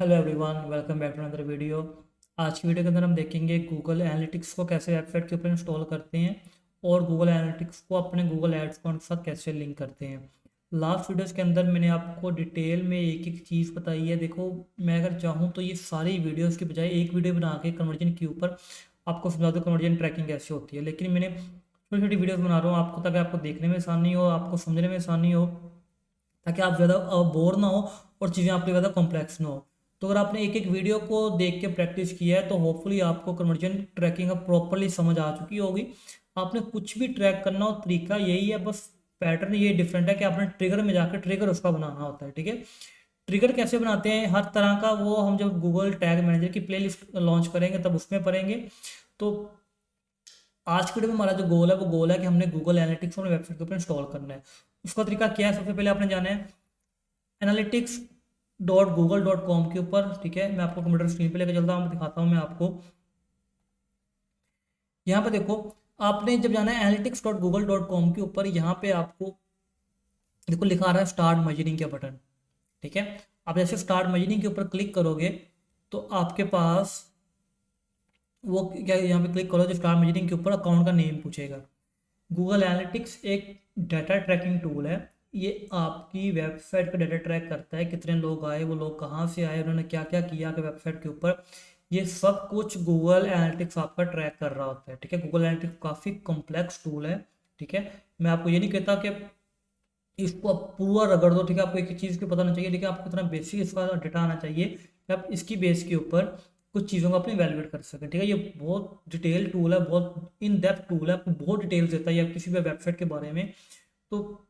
Hello everyone, welcome back to another video. आज की video के अंदर हम देखेंगे गूगल एनालिटिक्स को कैसे वेबसाइट के ऊपर इंस्टॉल करते हैं और गूगल एनालिटिक्स को अपने गूगल एड्स अकाउंट के साथ कैसे लिंक करते हैं। लास्ट वीडियोस के अंदर मैंने आपको डिटेल में एक एक चीज़ बताई है। देखो, मैं अगर चाहूँ तो ये सारी वीडियोज़ की बजाय एक वीडियो बना के कन्वर्जन के ऊपर आपको समझा दूँ कन्वर्जन ट्रैकिंग कैसे होती है, लेकिन मैंने छोटी छोटी वीडियोज़ बना रहा हूँ आपको, ताकि आपको देखने में आसानी हो, आपको समझने में आसानी हो, ताकि आप ज़्यादा बोर ना हो और चीज़ें आपकी ज़्यादा कॉम्प्लेक्स ना हो। तो अगर आपने एक एक वीडियो को देख के प्रैक्टिस किया है तो होपफुली आपको कन्वर्जन ट्रैकिंग अब प्रॉपरली समझ आ चुकी होगी। आपने कुछ भी ट्रैक करना हो, तरीका यही है, बस पैटर्न ये डिफरेंट है कि आपने ट्रिगर में जाकर ट्रिगर उसका बनाना होता है। ठीक है, ट्रिगर कैसे बनाते हैं हर तरह का, वो हम जब गूगल टैग मैनेजर की प्लेलिस्ट लॉन्च करेंगे तब उसमें पढ़ेंगे। तो आज के वीडियो में हमारा जो गोल है वो गोल है कि हमने गूगल एनालिटिक्स अपने वेबसाइट के ऊपर इंस्टॉल करना है। उसका तरीका क्या है, सबसे पहले आपने जाना है analytics.google.com के ऊपर। ठीक है, मैं आपको कंप्यूटर स्क्रीन पे लेकर चलता हूँ, दिखाता हूँ मैं आपको। यहाँ पे देखो, आपने जब जाना है analytics.google.com के ऊपर, यहाँ पे आपको देखो लिखा आ रहा है स्टार्ट मशीनिंग का बटन। ठीक है, आप जैसे स्टार्ट मशीनिंग के ऊपर क्लिक करोगे तो आपके पास वो क्या, यहाँ पे क्लिक करो जो स्टार्ट मशीनिंग के ऊपर अकाउंट का नेम पूछेगा। गूगल एनालिटिक्स एक डाटा ट्रैकिंग टूल है। ये आपकी वेबसाइट का डाटा ट्रैक करता है, कितने लोग आए, वो लोग कहाँ से आए, उन्होंने क्या क्या किया आपके वेबसाइट के ऊपर। ये सब कुछ गूगल एनालिटिक्स आपका ट्रैक कर रहा होता है। ठीक है, गूगल एनालिटिक्स काफ़ी कॉम्प्लेक्स टूल है। ठीक है, मैं आपको ये नहीं कहता कि इसको आप पूरा रगड़ दो। ठीक है, आपको एक चीज़ की पता होना चाहिए, लेकिन आपको इतना बेसिक इसका डाटा आना चाहिए कि आप इसकी बेस के ऊपर कुछ चीज़ों को अपनी वैल्यूएट कर सकें। ठीक है, ये बहुत डिटेल टूल है, बहुत इन डेप्थ टूल है, आपको बहुत डिटेल्स देता है ये किसी भी वेबसाइट के बारे में। तो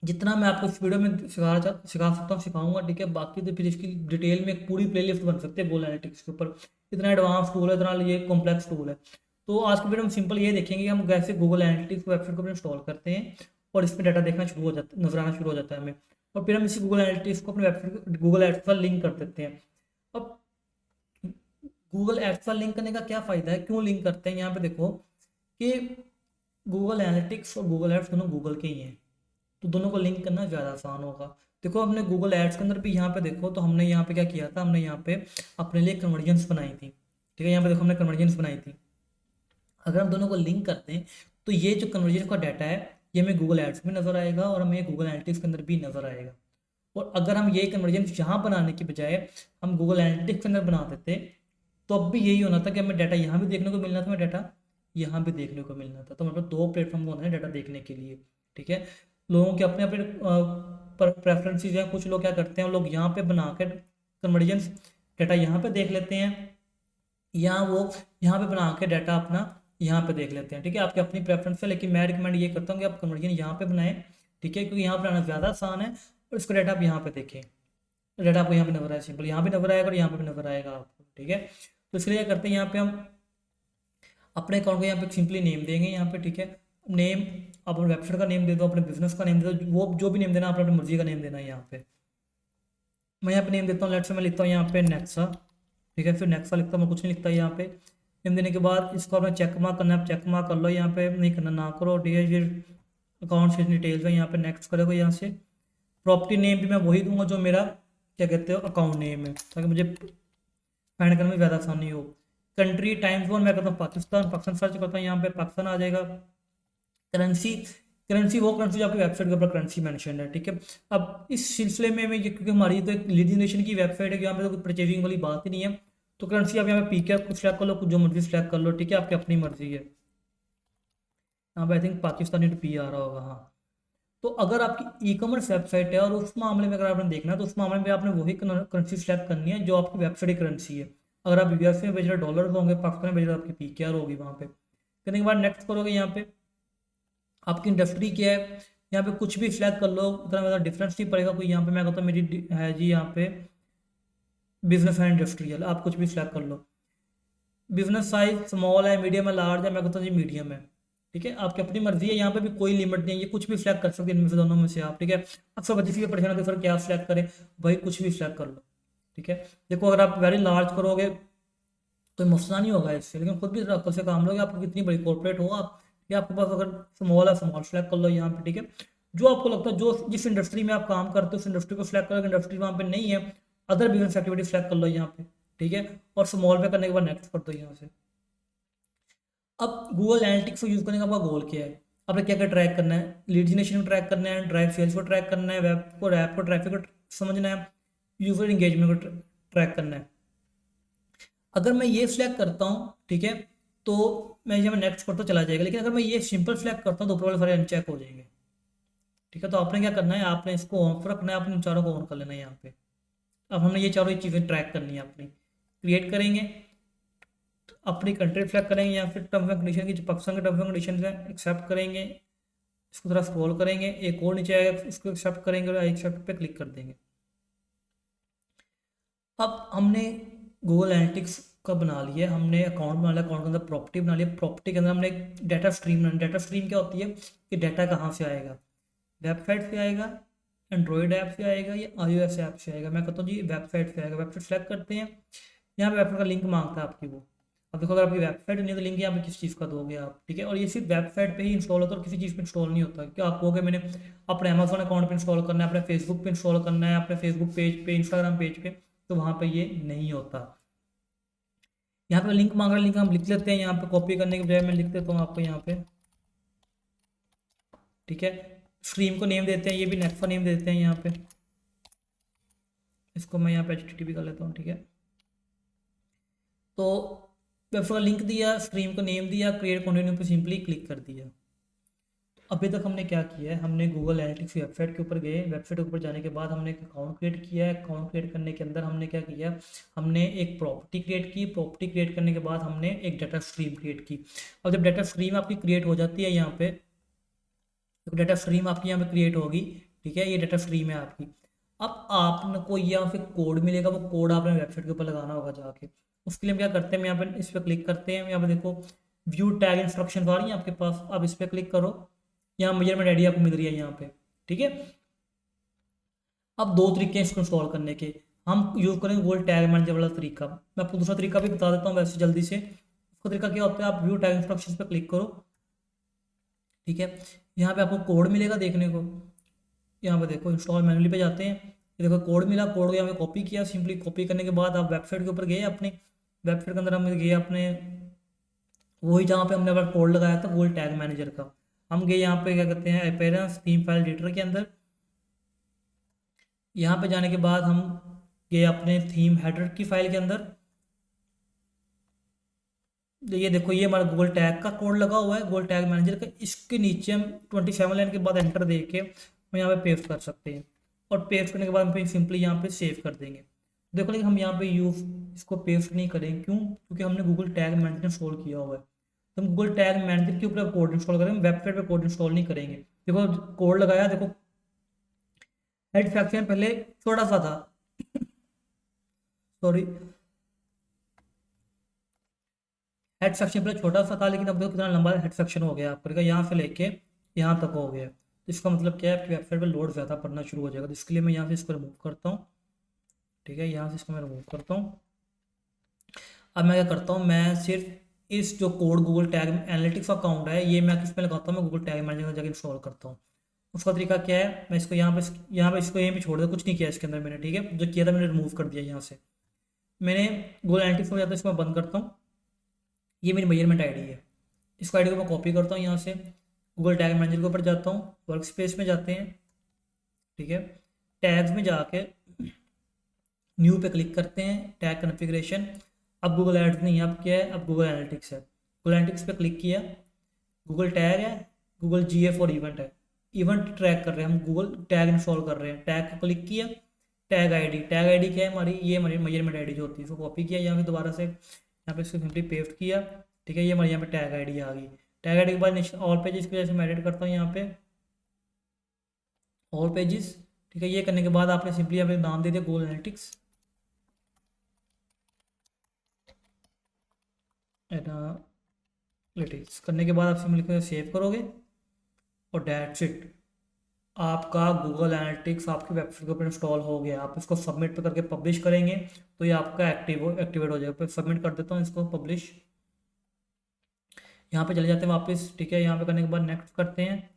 जितना मैं आपको इस वीडियो में सिखा सकता हूँ सिखाऊंगा। ठीक है, बाकी तो फिर इसकी डिटेल में एक पूरी प्लेलिस्ट बन सकते हैं गूगल एनालिटिक्स के ऊपर। इतना एडवांस टूल है, इतना ये कॉम्प्लेक्स टूल है। तो आज की वीडियो में सिंपल ये देखेंगे कि हम कैसे गूगल एनालिटिक्स वेबसाइट को इंस्टॉल करते हैं और इसमें डाटा देखना शुरू हो जाता है, नजर आना शुरू हो जाता है हमें। और फिर हम इसी गूगल एनालिटिक्स को अपने वेबसाइट गूगल एड्स पर लिंक कर देते हैं। अब गूगल एड्स पर लिंक करने का क्या फ़ायदा है, क्यों लिंक करते हैं, यहाँ पे देखो कि गूगल एनालिटिक्स और गूगल एड्स दोनों गूगल के ही हैं, तो दोनों को लिंक करना ज़्यादा आसान होगा। देखो, हमने गूगल एड्स के अंदर भी यहाँ पे देखो, तो हमने यहाँ पे क्या किया था, हमने यहाँ पे अपने लिए कन्वर्जेंस बनाई थी। ठीक है, यहाँ पे देखो हमने कन्वर्जेंस बनाई थी। अगर हम दोनों को लिंक करते हैं तो ये जो कन्वर्जेंस का डाटा है ये हमें गूगल एड्स में नज़र आएगा और हमें गूगल एनालिटिक्स के अंदर भी नज़र आएगा। और अगर हम ये कन्वर्जेंस यहाँ बनाने की बजाय हम गूगल एनालिटिक्स के अंदर बना देते तो अब भी यही होना था कि हमें डाटा यहाँ भी देखने को मिलना था, हमें डाटा यहाँ भी देखने को मिलना था। तो मतलब दो प्लेटफॉर्म होना है डाटा देखने के लिए। ठीक है, लोगों के अपने अपने प्रेफरेंसेस हैं। कुछ लोग क्या करते हैं, लोग यहाँ पे बना कर कन्वर्जेंस डाटा यहाँ पे देख लेते हैं, या वो यहाँ पे बना के डाटा अपना यहाँ पे देख लेते हैं। ठीक है, आपकी अपनी प्रेफरेंस है, लेकिन मैं रिकमेंड ये करता हूँ कि आप कन्वर्जन यहाँ पे बनाएं। ठीक है, क्योंकि यहाँ पर आना ज़्यादा आसान है और इसका डाटा आप यहाँ पे देखें, डाटा आपको यहाँ पे नजर आए, सिंपल यहाँ भी नजर आएगा और यहाँ पे भी नजर आएगा आपको। ठीक है, तो इसलिए क्या करते हैं, यहाँ पे हम अपने अकाउंट को यहाँ पे सिंपली नेम देंगे यहाँ पे। ठीक है, नेम आप अपने वेबसाइट का नेम दे दो, अपने बिजनेस का नेम दे दो, वो जो भी नेम देना आप अपनी मर्जी का नेम देना है यहाँ पे। मैं यहाँ पे नेम देता हूँ, लेट्स से मैं लिखता हूँ यहाँ पे नेक्सा। ठीक है, फिर नेक्सा लिखता हूँ, मैं कुछ नहीं लिखता यहाँ पे। नेम देने के बाद इसको आपने चेक मार्क करना है, आप चेक मार्क कर लो, यहाँ पे नहीं करना ना करो। ठीक है, फिर अकाउंट से डिटेल्स है यहाँ पे नेक्स्ट करोगे। यहाँ से प्रॉपर्टी नेम भी मैं वही दूंगा जो मेरा क्या कहते हो अकाउंट नेम है, ताकि मुझे फाइंड करने में ज़्यादा आसानी हो। कंट्री टाइम जोन मैं करता हूँ पाकिस्तान, पाकिस्तान सर्च करता हूँ, यहाँ पे पाकिस्तान आ जाएगा। करेंसी, करेंसी वो करेंसी जो आपकी वेबसाइट के ऊपर करेंसी मेंशन है। ठीक है, अब इस सिलसिले में मैं क्योंकि हमारी तो एक लीड जनरेशन की वेबसाइट है, यहाँ पे तो कुछ परचेजिंग वाली बात ही नहीं है, तो करेंसी आप यहाँ पे पी के कुछ सेलेक्ट कर लो, कुछ जो मर्जी सेलेक्ट कर लो। ठीक है, आपकी अपनी मर्जी है। यहाँ पे आई थिंक पाकिस्तानी रुपये आ रहा होगा, हाँ। तो अगर आपकी ई कॉमर्स वेबसाइट है और उस मामले में अगर आपने देखना है तो उस मामले में आपने वही करेंसी सेलेक्ट करनी है जो आपकी वेबसाइट की करेंसी है। अगर आप यूएस में भेज रहे डॉलर होंगे, पाकिस्तान में भेज रहे आपकी पी के आर होगी वहाँ पे। करने के बाद नेक्स्ट करोगे, यहाँ पे आपकी इंडस्ट्री क्या है, यहाँ पे कुछ भी सिलेक्ट कर लो, उतना ज़्यादा डिफरेंस नहीं पड़ेगा कोई। यहाँ पे मैं कहता हूँ मेरी है जी यहाँ पे बिजनेस एंड इंडस्ट्रियल, आप कुछ भी सिलेक्ट कर लो। बिजनेस साइज स्मॉल है, मीडियम है, लार्ज है, मैं कहता हूँ जी मीडियम है। ठीक है, आपकी अपनी मर्जी है, यहाँ पे भी कोई लिमिट नहीं है, ये कुछ भी सिलेक्ट कर सकते हैं इनमें से दोनों में से आप। ठीक है, अक्सर बच्चे से परेशान होते हैं सर क्या सिलेक्ट करें, भाई कुछ भी सिलेक्ट कर लो। ठीक है, देखो अगर आप वेरी लार्ज करोगे तो मसला नहीं होगा इससे, लेकिन खुद भी अक्ल से काम लोगे, आपको कितनी बड़ी कॉर्पोरेट हो आप, या आपके पास अगर स्मॉल है स्मॉल सेलेक्ट कर लो यहाँ पे। ठीक है, जो आपको लगता है, जो जिस इंडस्ट्री में आप काम करते हो उस इंडस्ट्री को सिलेक्ट करो। इंडस्ट्री वहाँ पे नहीं है, अदर बिजनेस एक्टिविटी सेलेक्ट कर लो यहाँ पे, ठीक है, और स्मॉल पे करने के बाद नेक्स्ट कर दो यहाँ से। अब गूगल एनालिटिक्स को यूज़ करने का आपका गोल क्या है, आपने क्या क्या ट्रैक करना है, लीड जनरेशन को ट्रैक करना है, ड्राइव सेल्स को ट्रैक करना है, वेब को, ऐप को, ट्रैफिक को समझना है, यूजर इंगेजमेंट को ट्रैक करना है। अगर मैं ये सिलेक्ट करता हूँ, ठीक है, तो मैं जब नेक्स्ट करता चला जाएगा, लेकिन अगर मैं ये सिंपल सिलेक्ट करता हूँ तो ऊपर वाले सारे अनचेक हो जाएंगे, ठीक है। तो आपने क्या करना है, आपने इसको ऑन पर रखना है, आपने चारों को ऑन कर लेना है यहाँ पे। अब हमने ये चारों चीज़ें ट्रैक करनी है अपनी, क्रिएट करेंगे, अपनी कंट्री सेलेक्ट करेंगे, या फिर टर्म्स एंड कंडीशन की जो पाकिस्तान के टर्म्स एंड कंडीशन है एक्सेप्ट करेंगे, इसको थोड़ा स्क्रॉल करेंगे, एक और नीचे आएगा, इसको एक्सेप्ट करेंगे और एक्सेप्ट पे क्लिक कर देंगे। अब हमने गूगल एनालिटिक्स का बना लिया, हमने अकाउंट बना लिया, अकाउंट के अंदर प्रॉपर्टी बना लिया, प्रॉपर्टी के अंदर हमने एक डाटा स्ट्रीम बनाना। डाटा स्ट्रीम क्या होती है कि डाटा कहाँ से आएगा, वेबसाइट से आएगा, एंड्रॉयड ऐप से आएगा, या iOS ऐप से आएगा। मैं कहता हूँ जी वेबसाइट से आएगा, वेबसाइट सेलेक्ट करते हैं, यहाँ पे वेबसाइट का लिंक मांगता है आपकी वो। अब देखो अगर आपकी वेबसाइट नहीं है तो लिंक यहाँ पे किस चीज़ का दोगे आप, ठीक है। और ये सिर्फ वेबसाइट पे ही इंस्टॉल होता है और किसी चीज़ पे इंस्टॉल नहीं होता। क्या आप कहोगे मैंने अपने अमेजोन अकाउंट पे इंस्टॉल करना है, अपने फेसबुक पे इंस्टॉल करना है, अपने फेसबुक पेज पे, इंस्टाग्राम पेज पे, तो वहाँ पे ये नहीं होता। यहाँ पे लिंक मांग रहा है, लिंक हम लिख लेते हैं यहाँ पे, कॉपी करने के बजाय मैं लिख देता हूँ आपको यहाँ पे, ठीक है। स्ट्रीम को नेम देते हैं, ये भी नेक्स्ट का नेम देते हैं यहाँ पे, इसको मैं यहाँ पे HTTP कर लेता हूँ, ठीक है। तो वेबसाइट का लिंक दिया, स्ट्रीम को नेम दिया, क्रिएट कंटिन्यू पे सिंपली क्लिक कर दिया। अभी तक हमने क्या किया है, हमने गूगल एनालिटिक्स वेबसाइट के ऊपर गए, वेबसाइट के ऊपर जाने के बाद हमने एक अकाउंट क्रिएट किया है, अकाउंट क्रिएट करने के अंदर हमने क्या किया, हमने एक प्रॉपर्टी क्रिएट की, प्रॉपर्टी क्रिएट करने के बाद हमने एक डाटा स्ट्रीम क्रिएट की। अब जब डाटा स्ट्रीम आपकी क्रिएट हो जाती है यहाँ पे, तो डाटा स्ट्रीम आपकी यहाँ पे क्रिएट होगी, ठीक है, ये डाटा स्ट्रीम है आपकी। अब आपको यहाँ पे कोड मिलेगा, वो कोड आपने वेबसाइट के ऊपर लगाना होगा जाके। उसके लिए हम क्या करते हैं, यहाँ पे इस पर क्लिक करते हैं, यहाँ पे देखो व्यू टैग इंस्ट्रक्शन आ रही है आपके पास, अब इस पर क्लिक करो, यहाँ मेजरमेंट आईडी आपको मिल रही है यहाँ पे, ठीक है। अब दो तरीके हैं इसको इंस्टॉल करने के, हम यूज़ करेंगे गूगल टैग मैनेजर वाला तरीका। मैं आपको दूसरा तरीका भी बता देता हूँ वैसे जल्दी से। उसका तरीका क्या होता है, आप व्यू टैग इंस्ट्रक्शन पे क्लिक करो, ठीक है। यहाँ पे आपको कोड मिलेगा देखने को, यहाँ पे देखो इंस्टॉल मैनुअली पे जाते हैं, ये देखो कोड मिला, कोड को यहाँ पे कॉपी किया, सिंपली कॉपी करने के बाद आप वेबसाइट के ऊपर गए, अपनी वेबसाइट के अंदर हम गए अपने वही जहाँ पे हमने अपना कोड लगाया था गूगल टैग मैनेजर का, हम गए यहाँ पे क्या कहते हैं अपीयरेंस थीम फाइल एडिटर के अंदर। यहाँ पे जाने के बाद हम गए अपने थीम हेडर की फाइल के अंदर, ये देखो ये हमारा गूगल टैग का कोड लगा हुआ है, गूगल टैग मैनेजर का। इसके नीचे हम 27 लाइन के बाद एंटर दे के हम यहाँ पे पेस्ट कर सकते हैं, और पेस्ट करने के बाद हम सिंपली यहाँ पे सेव कर देंगे। देखो लेकिन हम यहाँ पे यूज इसको पेस्ट नहीं करेंगे, क्यों, क्योंकि हमने गूगल टैग मैनेजर इंस्टॉल किया हुआ है। तो हम गूगल टैग मैनेजर के ऊपर कोड इंस्टॉल करेंगे, वेबसाइट पे कोड इंस्टॉल नहीं करेंगे। देखो कोड लगाया, देखो हेड सेक्शन पहले छोटा सा था, सॉरी, हेड सेक्शन पहले छोटा सा था, लेकिन अब देखो कितना लंबा हेड सेक्शन हो गया आपका, यहाँ से लेके यहाँ तक हो गया। तो इसका मतलब क्या है कि वेबसाइट पे लोड ज़्यादा पड़ना शुरू हो जाएगा। तो इसके लिए मैं यहाँ से इसको रिमूव करता हूँ, ठीक है, यहाँ से इसको मैं रिमूव करता हूँ। अब मैं क्या करता हूँ, मैं सिर्फ इस जो कोड गूगल टैग एनालिटिक्स का अकाउंट है, ये मैं किस में लगाता हूँ, मैं गूगल टैग मैनेजर में जाकर इंस्टॉल करता हूँ। उसका तरीका क्या है, मैं इसको यहाँ पे इसको यहीं पे छोड़ दिया, कुछ नहीं किया इसके अंदर मैंने, ठीक है। जो किया था मैंने रिमूव कर दिया यहाँ से। मैंने गूगल एनालिटिक्स में जाता है, इसको मैं बंद करता हूँ। ये मेरी मेजरमेंट आईडी है, इसको आईडी को मैं कॉपी करता हूँ, यहाँ से गूगल टैग मैनेजर के ऊपर जाता हूँ, वर्क स्पेस में जाते हैं, ठीक है, टैग्स में जाके न्यू पे क्लिक करते हैं, टैग कॉन्फ़िगरेशन। अब गूगल एड्स नहीं, अब क्या है, अब गूगल एनालिटिक्स है। गूगल एनालिटिक्स पे क्लिक किया, गूगल टैग है, गूगल GF और इवेंट है, इवेंट ट्रैक कर रहे हैं हम, गूगल टैग इंस्टॉल कर रहे हैं, टैग को क्लिक किया, टैग आईडी, टैग आईडी क्या है हमारी, ये हमारी मेजरमेंट आईडी जो होती है, इसको कॉपी किया यहाँ पे दोबारा से, यहाँ पे इसको सिंपली पेस्ट किया, ठीक है, ये हमारे यहाँ पे टैग आईडी आ गई। टैग आईडी के बाद ऑल पेजेस की वजह से मैं एडिट करता हूँ यहाँ पे ऑल पेजेस, ठीक है। ये करने के बाद आपने सिंपली यहाँ पे नाम दे दिया गूगल एनालिटिक्स, एनालिटिक्स करने के बाद आप सिंपली सेव करोगे, और डेट्स इट, आपका गूगल एनालिटिक्स आपकी वेबसाइट के ऊपर इंस्टॉल हो गया। आप इसको सबमिट पे करके पब्लिश करेंगे तो ये आपका एक्टिवेट हो जाएगा। फिर सबमिट कर देता हूँ इसको, पब्लिश, यहाँ पे चले जाते हैं वापस, ठीक है। यहाँ पे करने के बाद नेक्स्ट करते हैं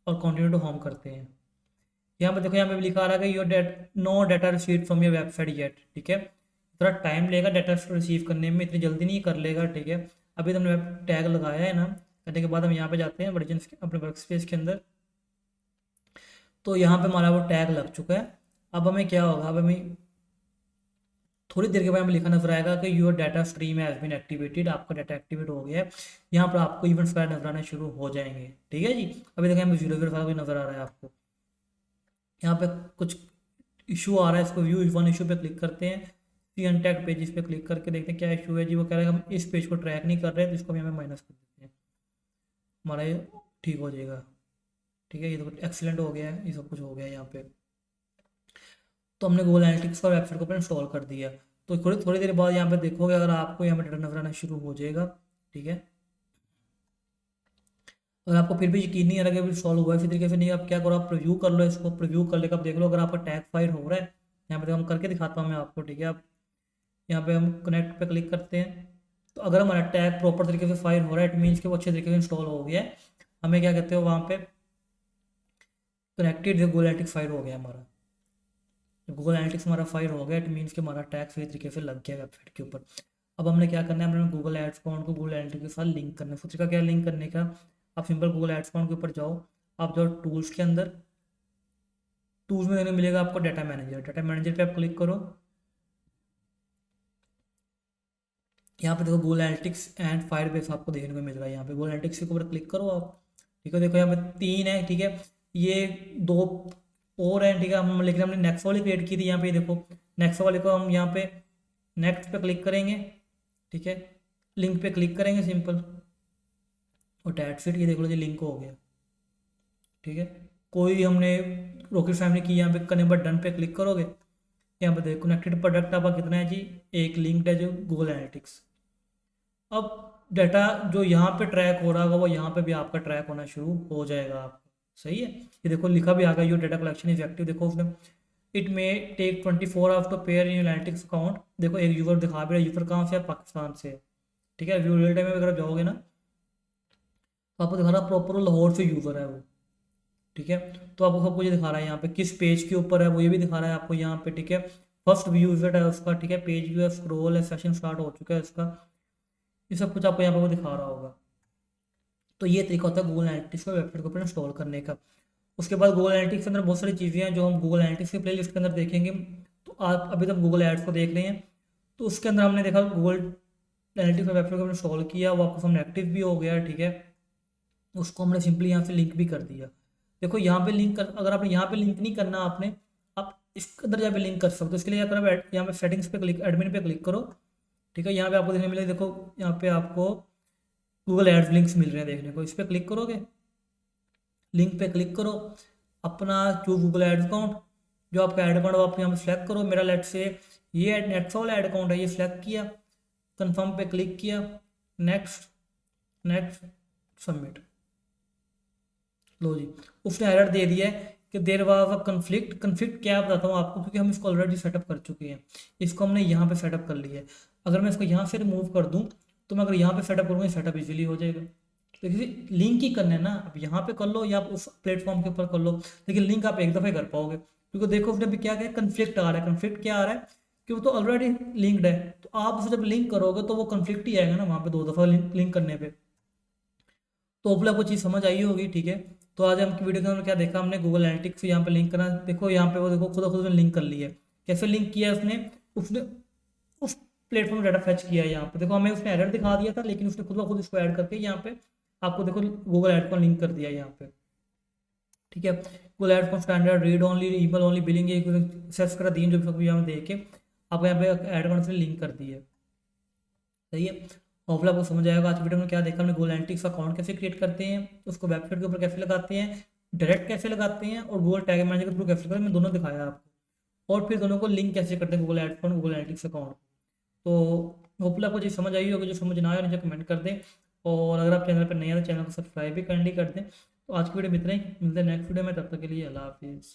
और कंटिन्यू टू होम करते हैं। यहाँ पे देखो, यहाँ पे भी लिखा आ रहा है कि your date no data receive from your website yet, ठीक है। थोड़ा टाइम लेगा डाटा रिसीव करने में, इतनी जल्दी नहीं कर लेगा, ठीक है। अभी तो हमने टैग लगाया है ना, करने के बाद हम यहाँ पे जाते हैं वर्जन अपने वर्क स्पेस के अंदर। तो यहाँ पे हमारा वो टैग लग चुका है। अब हमें क्या होगा, अब हमें थोड़ी देर के बाद हमें लिखा नजर आएगा कि your data stream has been activated, आपका डाटा एक्टिवेट हो गया है। यहाँ पर आपको इवेंट्स फाइल नजर आने शुरू हो जाएंगे, ठीक है जी। अभी देखिए हमें 0 भी नजर आ रहा है आपको। यहाँ पे कुछ इशू आ रहा है, इसको व्यू वन इशू पे क्लिक करते हैं, सी अनटैग्ड पेजेस पे क्लिक करके देखते हैं क्या इशू है जी। वो कह रहा है हम इस पेज को ट्रैक नहीं कर रहे हैं, तो इसको भी हमें माइनस कर देते हैं, हमारा ये ठीक हो जाएगा, ठीक है। ये तो एक्सीलेंट हो गया है, ये सब कुछ हो गया है यहाँ पे। तो हमने गूगल एनालिटिक्स का वेबसाइट को अपने इंस्टॉल कर दिया। तो थोड़ी थोड़ी देर बाद यहाँ पे देखोगे, अगर आपको यहाँ पे डाटा नजर आना शुरू हो जाएगा, ठीक है। अगर आपको फिर भी यकीन नहीं आ रहा कि इंस्टॉल हुआ है इसी तरीके से नहीं, आप क्या करो, आप प्रीव्यू कर लो इसको, प्रीव्यू कर लेकर आप देख लो अगर आपका टैग फाइल हो रहा है। यहाँ पे हम करके दिखाता हूँ मैं आपको, ठीक है। आप यहाँ पे हम कनेक्ट पे क्लिक करते हैं, तो अगर हमारा टैग प्रॉपर तरीके से फाइल हो रहा है, इट मीन्स कि वो अच्छे तरीके से इंस्टॉल हो गया है। हमें क्या कहते हो वहाँ पे, कनेक्टेड गूगल एनालिटिक्स फाइल हो गया हमारा। जब गूगल एनालिटिक्स हमारा फाइल हो गया, इट मीन्स कि हमारा टैग सही तरीके से लग गया वेबसाइट के ऊपर। अब हमने क्या करना है, हमने गूगल एड्स अकाउंट को गूगल एनालिटिक्स के साथ लिंक करना है। उसका क्या लिंक करने का, आप सिंपल गूगल एड्स अकाउंट के ऊपर जाओ, आप जाओ टूल्स के अंदर, टूल्स में देखने मिलेगा आपको डाटा मैनेजर, डाटा मैनेजर पे आप क्लिक करो। यहाँ पे देखो गूगल एनालिटिक्स एंड फायरबेस आपको देखने को मिल रहा है। यहाँ पे गूगल एनालिटिक्स के ऊपर क्लिक करो आप, ठीक है। देखो यहाँ पे 3 है, ठीक है। ये 2 और हैं, ठीक है। हम लेकिन हमने नेक्स्ट वाली क्रिएट की थी। यहाँ पे देखो नेक्स्ट वाले को हम यहाँ पे नेक्स्ट पे क्लिक करेंगे, ठीक है। लिंक पे क्लिक करेंगे सिंपल, और डेट्स इट, ये देख लो जी लिंक हो गया, ठीक है। कोई हमने रॉकेट साइंस ने की, यहाँ पे करने पर डन पे क्लिक करोगे, यहाँ पे देखो कनेक्टेड प्रोडक्ट आपका कितना है जी, एक लिंक्ड है जो गूगल एनालिटिक्स। अब डाटा जो यहाँ पे ट्रैक हो रहा होगा वो यहाँ पे भी आपका ट्रैक होना शुरू हो जाएगा आपका, सही है। ये देखो लिखा भी आ गया your data collection is active, देखो उसने it may take 24 hours to pair in analytics account. देखो एक यूज़र दिखा भी रहा है, यूज़र कहाँ से है, पाकिस्तान से है, ठीक है। व्यू रियल टाइम में अगर आप जाओगे ना, तो आपको दिखा रहा प्रॉपर लाहौर से यूज़र है वो, ठीक है। तो आपको सब कुछ दिखा रहा है यहाँ पे, किस पेज के ऊपर है वो ये भी दिखा रहा है आपको यहाँ पे, ठीक है। फर्स्ट व्यू विजिट है उसका, ठीक है। पेज व्यू है, स्क्रॉल है, सेशन स्टार्ट हो चुका है इसका, ये सब कुछ आपको यहाँ पे वो दिखा रहा होगा। तो ये तरीका होता है गूगल एनालिटिक्स को वेबसाइट के ऊपर इंस्टॉल करने का। उसके बाद गूगल एनालिटिक्स के अंदर बहुत सारी चीज़ें हैं जो हम गूगल एनालिटिक्स के प्लेलिस्ट के अंदर देखेंगे। तो आप अभी तक गूगल एड्स को देख रहे हैं, तो उसके अंदर हमने देखा गूगल एनालिटिक्स वेबसाइट को इंस्टॉल किया, वो आपको सामने एक्टिव भी हो गया, ठीक है। उसको हमने सिंपली यहाँ से लिंक भी कर दिया। देखो यहाँ पे लिंक कर, अगर आपने यहाँ पे लिंक नहीं करना आपने, आप इसके अंदर जाके लिंक कर सकते हो। इसके लिए अगर आप यहाँ पे सेटिंग्स पे क्लिक, एडमिन पे क्लिक करो, ठीक है। यहाँ पे आपको देखने मिलेगा, देखो यहाँ पे आपको गूगल एड्स लिंक्स मिल रहे हैं देखने को, इस पर क्लिक करोगे, लिंक पे क्लिक करो, अपना जो गूगल एड्स अकाउंट, जो आपका एड अकाउंट आप यहाँ पे सेलेक्ट करो। मेरा लेट से ये नेक्स्ट वाला एड अकाउंट है, ये सिलेक्ट किया, कंफर्म पे क्लिक किया, नेक्स्ट नेक्स्ट सबमिट, लो जी उसने एरर दे दिया है कि there was a conflict. Conflict क्या बताता हूँ आपको, क्योंकि हम इसको ऑलरेडी सेटअप कर चुके हैं, इसको हमने यहाँ पे सेटअप कर लिया है। अगर मैं इसको यहाँ से रिमूव कर दूँ, तो मैं अगर यहाँ पे सेटअप करूँगा, सेटअप इजीली हो जाएगा। तो किसी लिंक ही करना है ना, अब यहाँ पे कर लो या आप उस प्लेटफॉर्म के ऊपर कर लो, लेकिन लिंक आप एक दफ़े कर पाओगे, क्योंकि देखो उसने अभी क्या क्या कन्फ्लिक्ट आ रहा है। कन्फ्लिक्ट क्या आ रहा है कि वो तो ऑलरेडी लिंक्ड है, तो आप उसे जब लिंक करोगे तो वो कन्फ्लिक्ट ही आएगा ना वहाँ पे 2 दफ़ा लिंक करने पे। तो होपफुली आपको चीज़ समझ आई होगी, ठीक है। तो आज हम वीडियो के अंदर क्या देखा हमने, गूगल एनालिटिक्स यहाँ पे लिंक करना। देखो यहाँ पे वो देखो खुद उसने लिंक कर लिया है। कैसे लिंक किया उसने, उसने उस प्लेटफॉर्म डाटा फैच किया है। यहाँ पे देखो हमें उसने एरर दिखा दिया था, लेकिन उसने खुद ब खुद इसको ऐड करके यहाँ पे आपको देखो गूगल एड को लिंक कर दिया यहाँ पे, ठीक है। गूगल एड को standard read only, email only, billing access करा दी, जो सब यहाँ पे देख के आपको यहाँ पे एड करने से लिंक कर दी है, सही है। होपफुली आपको समझ आएगा। आज वीडियो में क्या देखा हमने, गूगल एनालिटिक्स का अकाउंट कैसे क्रिएट करते हैं, उसको वेबसाइट के ऊपर कैसे लगाते हैं, डायरेक्ट कैसे लगाते हैं, और गूगल टैग मैनेजर के थ्रू कैसे करते हैं, मैं दोनों दिखाया आपको। और फिर दोनों को लिंक कैसे करते हैं Google ads account, Google analytics account. तो होपफुली आपको चीज़ समझ आई होगी। जो समझ ना आए नीचे कमेंट कर दें, और अगर आप चैनल पर नए हैं तो चैनल को सब्सक्राइब भी करनी कर दें। तो आज की वीडियो में इतना ही, मिलते हैं नेक्स्ट वीडियो में, तब तक के लिए अल्लाह हाफिज़।